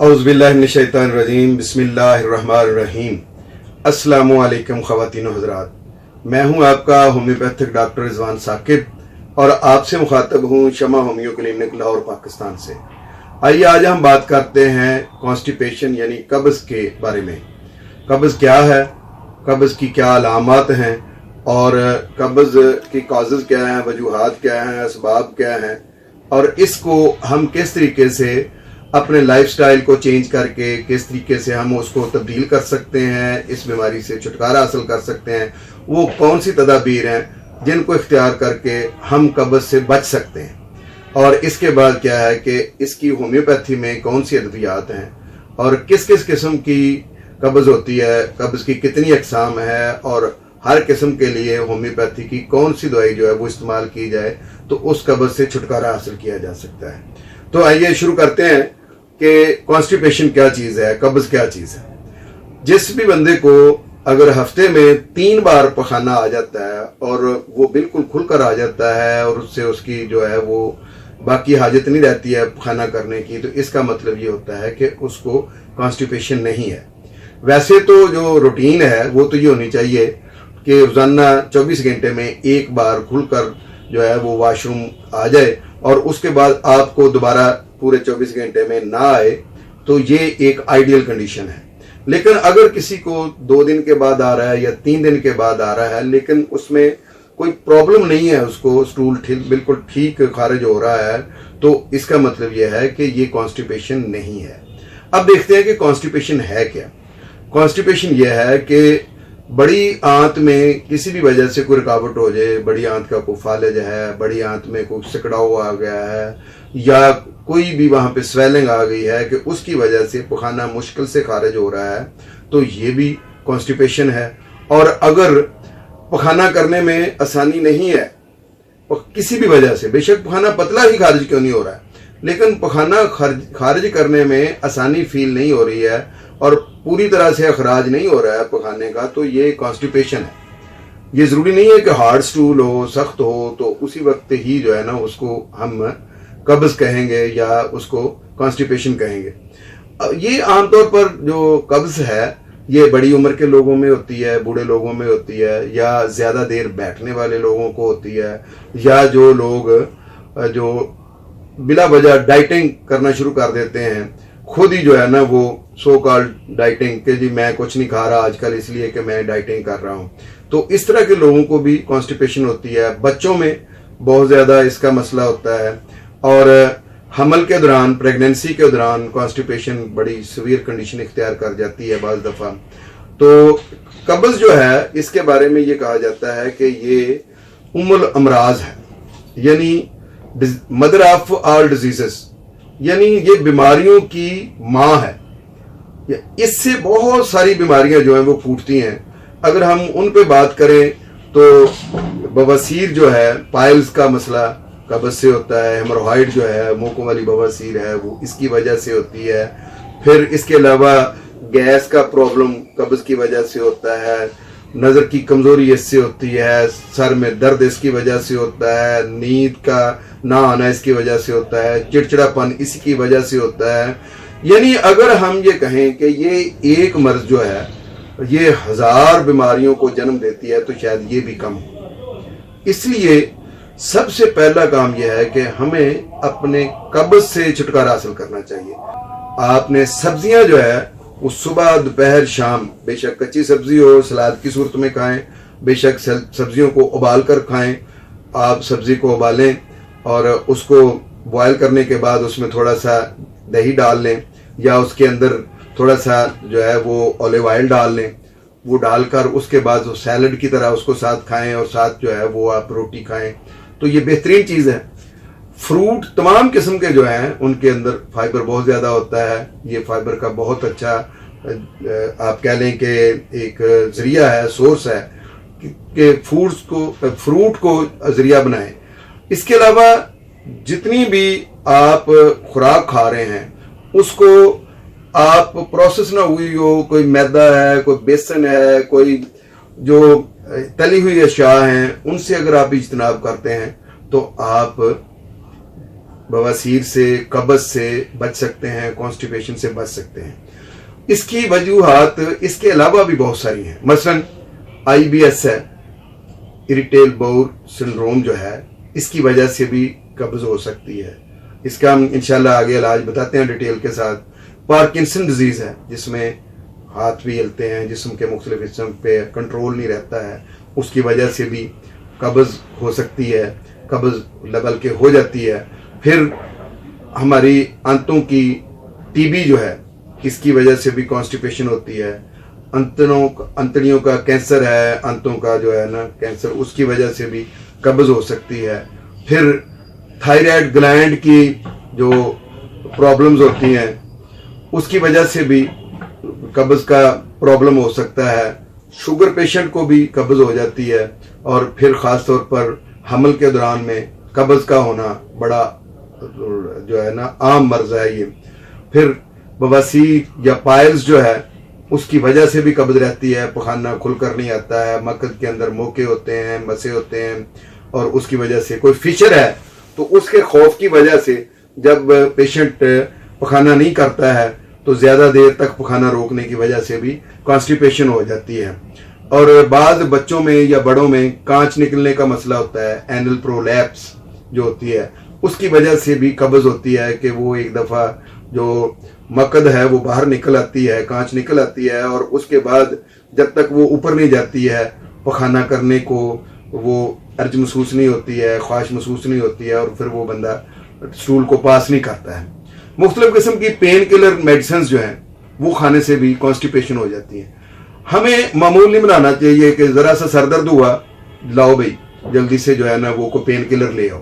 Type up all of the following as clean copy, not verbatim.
औज़ुबिल्लाहिमिनश्शैतानिर्रजीम बिस्मिल्लाहिर्रहमानिर्रहीम। अस्सलामु अलैकुम ख़वातीन हज़रात, मैं हूं आपका होम्योपैथिक डॉक्टर रिजवान साकिब और आपसे मुखातब हूं शमा होम्यो क्लिनिक लाहौर पाकिस्तान से। आइए आज हम बात करते हैं कॉन्स्टिपेशन यानी कब्ज़ के बारे में। कब्ज़ क्या है, कब्ज़ की क्या अलामात हैं और कब्ज़ की कॉजेज़ क्या हैं, वजूहात क्या हैं, असबाब क्या हैं और इसको हम किस तरीके से अपने लाइफस्टाइल को चेंज करके किस तरीके से हम उसको तब्दील कर सकते हैं, इस बीमारी से छुटकारा हासिल कर सकते हैं। वो कौन सी तदाबीर हैं जिनको इख्तियार करके हम कब्ज़ से बच सकते हैं और इसके बाद क्या है कि इसकी होम्योपैथी में कौन सी अद्वियात हैं और किस किस किस्म की कब्ज़ होती है, कब्ज़ की कितनी अक़साम है और हर किस्म के लिए होम्योपैथी की कौन सी दवाई जो है वो इस्तेमाल की जाए तो उस कब्ज़ से छुटकारा हासिल किया जा सकता है। तो आइए शुरू करते हैं कि कॉन्स्टिपेशन क्या चीज़ है, कब्ज़ क्या चीज़ है। जिस भी बंदे को अगर हफ्ते में 3 बार पखाना आ जाता है और वो बिल्कुल खुलकर आ जाता है और उससे उसकी जो है वो बाकी हाजत नहीं रहती है पखाना करने की, तो इसका मतलब ये होता है कि उसको कॉन्स्टिपेशन नहीं है। वैसे तो जो रूटीन है वो तो ये होनी चाहिए कि रोज़ाना 24 घंटे में एक बार खुलकर जो है वो वॉशरूम आ जाए और उसके बाद आपको दोबारा पूरे 24 घंटे में ना आए, तो ये एक आइडियल कंडीशन है। लेकिन अगर किसी को 2 दिन के बाद आ रहा है या 3 दिन के बाद आ रहा है लेकिन उसमें कोई प्रॉब्लम नहीं है, उसको स्टूल बिल्कुल ठीक खारिज हो रहा है, तो इसका मतलब यह है कि ये कॉन्स्टिपेशन नहीं है। अब देखते हैं कि कॉन्स्टिपेशन है क्या। कॉन्स्टिपेशन यह है कि बड़ी आंत में किसी भी वजह से कोई रुकावट हो जाए, बड़ी आंत का कोई फालिज है, बड़ी आंत में कोई सिकड़ाव आ गया है या कोई भी वहां पे स्वेलिंग आ गई है कि उसकी वजह से पखाना मुश्किल से खारिज हो रहा है, तो ये भी कॉन्स्टिपेशन है। और अगर पखाना करने में आसानी नहीं है किसी भी वजह से, बेशक पखाना पतला ही खारिज क्यों नहीं हो रहा है, लेकिन पखाना खारिज करने में आसानी फील नहीं हो रही है और पूरी तरह से अखराज नहीं हो रहा है पखाने का, तो ये कॉन्स्टिपेशन है। ये जरूरी नहीं है कि हार्ड स्टूल हो, सख्त हो तो उसी वक्त ही जो है ना उसको हम कब्ज़ कहेंगे या उसको कॉन्स्टिपेशन कहेंगे। ये आमतौर पर जो कब्ज़ है ये बड़ी उम्र के लोगों में होती है, बूढ़े लोगों में होती है या ज़्यादा देर बैठने वाले लोगों को होती है या जो लोग जो बिला वजह डाइटिंग करना शुरू कर देते हैं, खुद ही जो है ना वो सो कॉल्ड डाइटिंग कि जी मैं कुछ नहीं खा रहा आजकल इसलिए कि मैं डाइटिंग कर रहा हूँ, तो इस तरह के लोगों को भी कॉन्स्टिपेशन होती है। बच्चों में बहुत ज़्यादा इसका मसला होता है और हमल के दौरान, प्रेगनेंसी के दौरान कॉन्स्टिपेशन बड़ी सीवियर कंडीशन इख्तियार कर जाती है बाज़ दफ़ा। तो कब्ज़ जो है इसके बारे में ये कहा जाता है कि ये उम्मुल अमराज है, यानी मदर ऑफ ऑल डिजीजेस, यानी ये बीमारियों की माँ है। इससे बहुत सारी बीमारियां जो हैं वो फूटती हैं। अगर हम उन पे बात करें तो बवासीर जो है, पाइल्स का मसला कब्ज़ से होता है। हेमोरॉइड जो है, मुंह वाली बवासीर है, वो इसकी वजह से होती है। फिर इसके अलावा गैस का प्रॉब्लम कब्ज़ की वजह से होता है, नज़र की कमज़ोरी इससे होती है, सर में दर्द इसकी वजह से होता है, नींद का ना आना इसकी वजह से होता है, चिड़चिड़ापन इसकी वजह से होता है। यानी अगर हम ये कहें कि ये एक मर्ज जो है ये 1000 बीमारियों को जन्म देती है तो शायद ये भी कम हो। इसलिए सबसे पहला काम यह है कि हमें अपने कब्ज़ से छुटकारा हासिल करना चाहिए। आपने सब्जियां जो है वो सुबह, दोपहर, शाम, बेशक कच्ची सब्जी हो सलाद की सूरत में खाएं, बेशक सब्जियों को उबाल कर खाएं। आप सब्जी को उबालें और उसको बॉयल करने के बाद उसमें थोड़ा सा दही डाल लें या उसके अंदर थोड़ा सा जो है वो ऑलिव ऑयल डाल लें। वो डालकर उसके बाद वो सैलड की तरह उसको साथ खाएं और साथ जो है वो आप रोटी खाएं, तो ये बेहतरीन चीज़ है। फ्रूट तमाम किस्म के जो हैं उनके अंदर फाइबर बहुत ज़्यादा होता है। ये फाइबर का बहुत अच्छा आप कह लें कि एक ज़रिया है, सोर्स है कि फ्रूट को ज़रिया बनाएं। इसके अलावा जितनी भी आप खुराक खा रहे हैं उसको आप प्रोसेस ना हुई हो, कोई मैदा है, कोई बेसन है, कोई जो तली हुई अशिया हैं, उनसे अगर आप इज्तनाब करते हैं तो आप बवासीर से, कब्ज़ से बच सकते हैं, कॉन्स्टिपेशन से बच सकते हैं। इसकी वजूहात इसके अलावा भी बहुत सारी हैं। मसलन IBS है, इरिटेबल बाउल सिंड्रोम जो है, इसकी वजह से भी कब्ज़ हो सकती है। इसका हम इंशाल्लाह आगे इलाज बताते हैं डिटेल के साथ। पार्किंसन डिजीज़ है, जिसमें हाथ भी हिलते हैं, जिस्म के मुख्तलिफ हिस्सों पे कंट्रोल नहीं रहता है, उसकी वजह से भी कब्ज़ हो सकती है, कब्ज़ लेवल के हो जाती है। फिर हमारी आंतों की TB जो है, इसकी वजह से भी कॉन्स्टिपेशन होती है। अंतड़ियों का कैंसर है, आंतों का जो है ना कैंसर, उसकी वजह से भी कब्ज़ हो सकती है। फिर थायराइड ग्लैंड की जो प्रॉब्लम्स होती हैं, उसकी वजह से भी कब्ज़ का प्रॉब्लम हो सकता है। शुगर पेशेंट को भी कब्ज़ हो जाती है। और फिर ख़ास तौर पर हमल के दौरान में कब्ज़ का होना बड़ा जो है ना आम मर्ज है ये। फिर बवासीर या पाइल्स जो है, उसकी वजह से भी कब्ज़ रहती है, पखाना खुलकर नहीं आता है, मकद के अंदर मोके होते हैं, मसे होते हैं, और उसकी वजह से कोई फिशर है तो उसके खौफ की वजह से जब पेशेंट पखाना नहीं करता है तो ज़्यादा देर तक पखाना रोकने की वजह से भी कॉन्स्टिपेशन हो जाती है। और बाद बच्चों में या बड़ों में कांच निकलने का मसला होता है, एनल प्रोलैप्स जो होती है, उसकी वजह से भी कब्ज़ होती है कि वो एक दफ़ा जो मकद है वो बाहर निकल आती है, कांच निकल आती है, और उसके बाद जब तक वो ऊपर नहीं जाती है पखाना करने को वो अर्ज महसूस नहीं होती है, ख्वाहिश महसूस नहीं होती है, और फिर वो बंदा स्टूल को पास नहीं करता है। मुख्तलिफ किस्म की पेन किलर मेडिसिन जो हैं वो खाने से भी कॉन्स्टिपेशन हो जाती है। हमें मामूल नहीं बनाना चाहिए कि ज़रा सा सर दर्द हुआ, लाओ भाई जल्दी से जो है ना वो को पेन किलर ले आओ,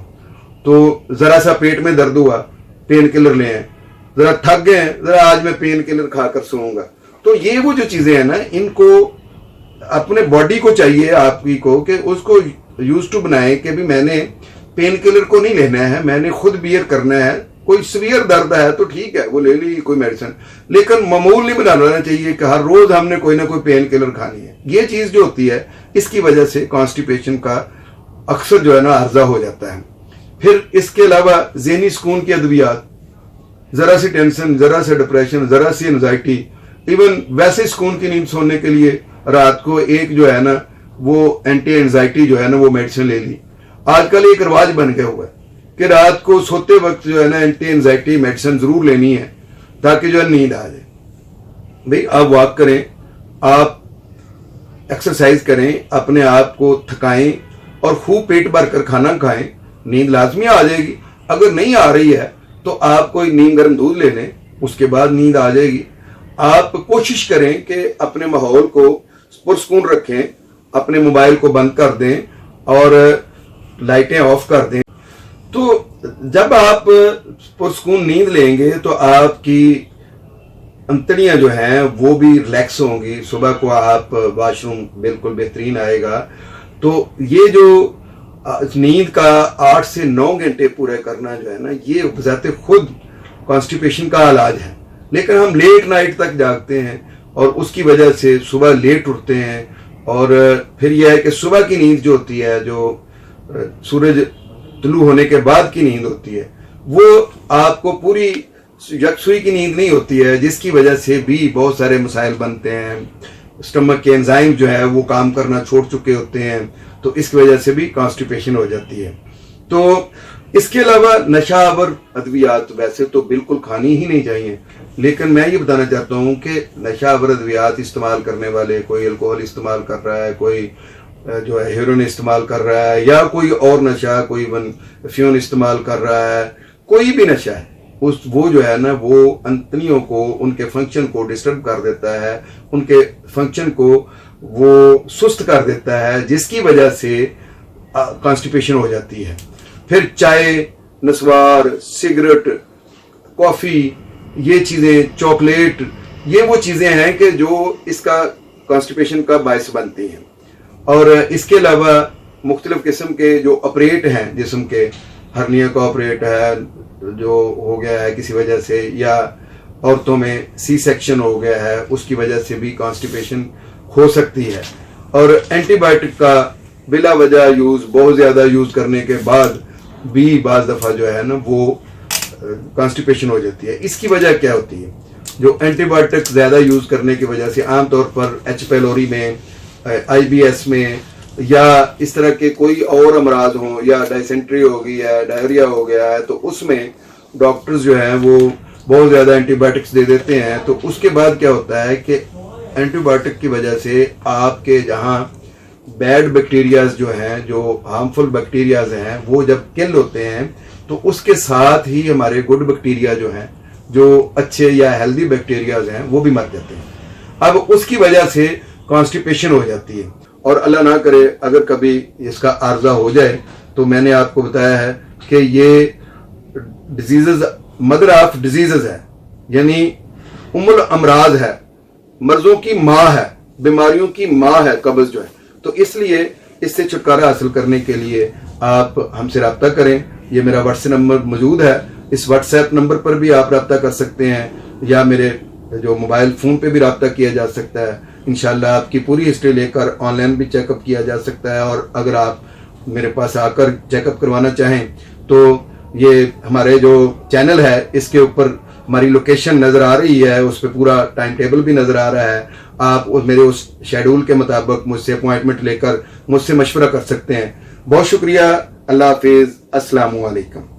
तो ज़रा सा पेट में दर्द हुआ, पेन किलर ले आए, ज़रा थक गए, ज़रा आज मैं पेन किलर खाकर सोऊंगा। तो ये वो जो चीज़ें हैं ना, इनको अपने बॉडी को चाहिए आपकी को कि उसको यूज टू बनाए कि भी मैंने पेन किलर को नहीं लेना है, मैंने खुद बियर करना है। कोई सीवियर दर्द है तो ठीक है, वो ले ली कोई मेडिसिन, लेकिन मामूल नहीं बनाना चाहिए कि हर रोज हमने कोई ना कोई पेन किलर खानी है। ये चीज जो होती है, इसकी वजह से कॉन्स्टिपेशन का अक्सर जो है ना अर्जा हो जाता है। फिर इसके अलावा ज़हनी सुकून की अद्वियात, जरा सी टेंशन, जरा सी डिप्रेशन, जरा सी एंजाइटी, इवन वैसे सुकून की नींद सोने के लिए रात को एक जो है ना वो एंटी एंजाइटी जो है ना वो मेडिसिन ले ली। आजकल एक रिवाज बन गया हुआ है कि रात को सोते वक्त जो है ना एंटी एंजाइटी मेडिसिन जरूर लेनी है ताकि जो है नींद आ जाए। भाई आप वॉक करें, आप एक्सरसाइज करें, अपने आप को थकाएं और खूब पेट भर कर खाना खाएं, नींद लाजमी आ जाएगी। अगर नहीं आ रही है तो आप कोई नीम गर्म दूध ले लें, उसके बाद नींद आ जाएगी। आप कोशिश करें कि अपने माहौल को पुरसकून रखें, अपने मोबाइल को बंद कर दें और लाइटें ऑफ कर दें। तो जब आप पुरसकून नींद लेंगे तो आपकी अंतड़ियां जो हैं वो भी रिलैक्स होंगी, सुबह को आप वॉशरूम बिल्कुल बेहतरीन आएगा। तो ये जो नींद का 8 से 9 घंटे पूरे करना जो है ना, ये बजाते खुद कॉन्स्टिपेशन का इलाज है। लेकिन हम लेट नाइट तक जागते हैं और उसकी वजह से सुबह लेट उठते हैं, और फिर यह है कि सुबह की नींद जो होती है, जो सूरज तुलू होने के बाद की नींद होती है, वो आपको पूरी यकसुई की नींद नहीं होती है, जिसकी वजह से भी बहुत सारे मसाइल बनते हैं। स्टमक के एंजाइम जो है वो काम करना छोड़ चुके होते हैं, तो इसकी वजह से भी कॉन्स्टिपेशन हो जाती है। तो इसके अलावा नशा आवर अद्वियात वैसे तो बिल्कुल खानी ही नहीं चाहिए, लेकिन मैं ये बताना चाहता हूँ कि नशा आवर अद्वियात इस्तेमाल करने वाले, कोई अल्कोहल इस्तेमाल कर रहा है, कोई जो है हेरोइन इस्तेमाल कर रहा है, या कोई और नशा, कोई फ्यून इस्तेमाल कर रहा है, कोई भी नशा है, वो जो है ना वो अंतड़ियों को, उनके फंक्शन को डिस्टर्ब कर देता है, उनके फंक्शन को वो सुस्त कर देता है, जिसकी वजह से कॉन्स्टिपेशन हो जाती है। फिर चाय, नस्वार, सिगरेट, कॉफ़ी, ये चीज़ें, चॉकलेट, ये वो चीज़ें हैं कि जो इसका कॉन्स्टिपेशन का बायस बनती हैं। और इसके अलावा मुख्तलिफ किस्म के जो ऑपरेट हैं जिस्म के, हर्निया का ऑपरेट है जो हो गया है किसी वजह से, या औरतों में सी सेक्शन हो गया है, उसकी वजह से भी कॉन्स्टिपेशन हो सकती है। और एंटीबायोटिक का बिला वजह यूज़, बहुत ज़्यादा यूज़ करने के बाद भी बाज़ दफ़ा जो है ना वो कॉन्स्टिपेशन हो जाती है। इसकी वजह क्या होती है? जो एंटीबायोटिक ज़्यादा यूज़ करने की वजह से आम तौर पर एच पैलोरी में, IBS में, या इस तरह के कोई और अमराज हों, या डायसेंट्री हो गई है, डायरिया हो गया है, तो उसमें डॉक्टर्स जो हैं वो बहुत ज़्यादा एंटीबायोटिक्स दे देते हैं। तो उसके बाद क्या होता है कि एंटीबायोटिक की वजह से आपके जहाँ बैड बैक्टीरियाज जो हैं, जो हार्मफुल बैक्टीरियाज हैं, वो जब किल होते हैं तो उसके साथ ही हमारे गुड बैक्टीरिया जो हैं, जो अच्छे या हेल्दी बैक्टीरियाज हैं, वो भी मर जाते हैं। अब उसकी वजह से कॉन्स्टिपेशन हो जाती है, और अल्लाह ना करे अगर कभी इसका आर्जा हो जाए तो मैंने आपको बताया है कि ये डिजीजेज मदर ऑफ डिजीजेज है, यानी उम्मुल अमराज है, मर्जों की माँ है, बीमारियों की माँ है कब्ज जो है। तो इसलिए इससे छुटकारा हासिल करने के लिए आप हमसे रब्ता करें। ये मेरा व्हाट्सएप नंबर मौजूद है, इस व्हाट्सएप नंबर पर भी आप रब्ता कर सकते हैं, या मेरे जो मोबाइल फ़ोन पे भी रब्ता किया जा सकता है। इंशाल्लाह आपकी पूरी हिस्ट्री लेकर ऑनलाइन भी चेकअप किया जा सकता है, और अगर आप मेरे पास आकर चेकअप करवाना चाहें तो ये हमारे जो चैनल है इसके ऊपर हमारी लोकेशन नज़र आ रही है, उस पर पूरा टाइम टेबल भी नज़र आ रहा है। आप मेरे उस शेड्यूल के मुताबिक मुझसे अपॉइंटमेंट लेकर मुझसे मशवरा कर सकते हैं। बहुत शुक्रिया। अल्लाह हाफिज़। अस्सलामु अलैकुम।